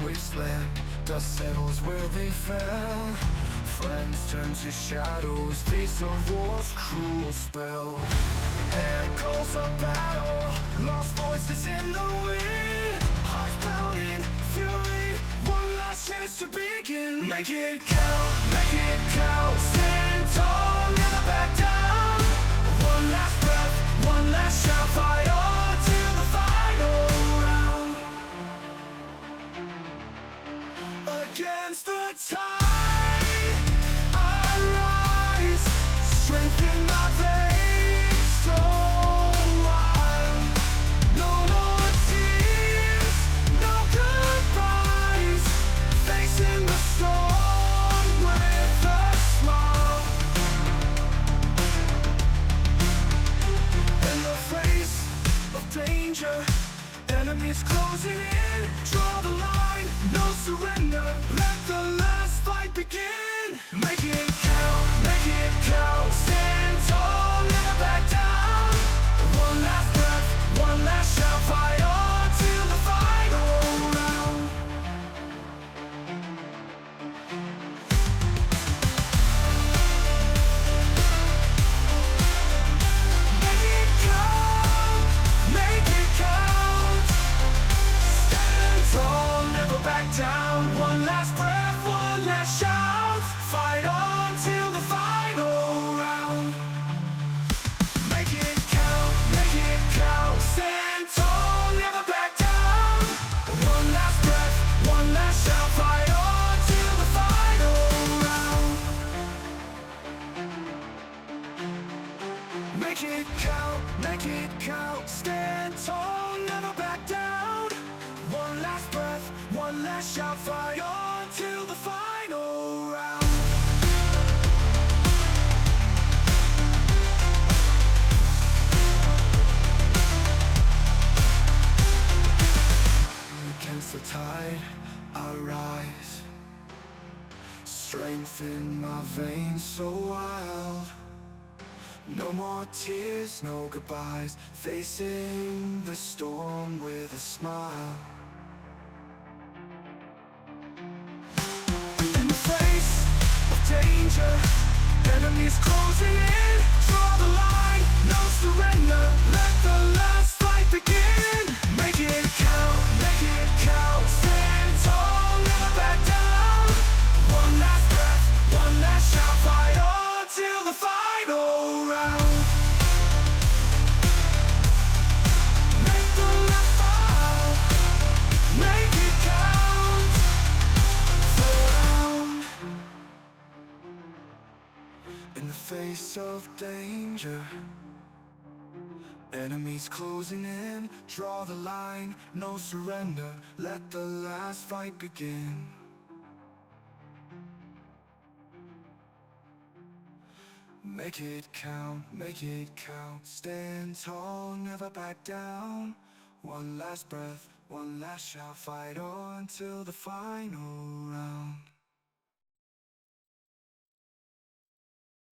wasteland, dust settles where they fell. Friends turn to shadows, face of war's cruel spell. Hand calls a battle, lost voices in the wind. Hearts pounding, fury, one last chance to begin. Make it count, stand tall, never back down. One last breath, one last shout, fight on till the final round. Against the tide, I rise, strength in my veins, so wild. No more tears, no goodbyes, facing the storm with a smile. In the face of danger, enemies closing in, draw the line, no surrender, let the last fight begin. Make it count, stand tall, never back down. One last breath, one last shout, fight on till the final round. Make it count, stand tall, never back down. One last breath, one last shout, fight on till the final round. Make it count, stand tall, never back down. One last breath, one last shout, fight on till the final round. Make it count, stand tall, never back down. One last breath, one last shout, fight on till the final round. Against the tide, I rise, strength in my veins so wild. No more tears, no goodbyes, facing the storm with a smile. In the face of danger, enemies closing in, draw the line, no surrender, let the last fight begin. Make it count, stand tall, never back down. One last breath, one last shout, fight on till the final round. Make the last fall, make it count, the round. In the face of danger, enemies closing in, draw the line, no surrender, let the last fight begin. Make it count, stand tall, never back down. One last breath, one last shout, fight on till the final round.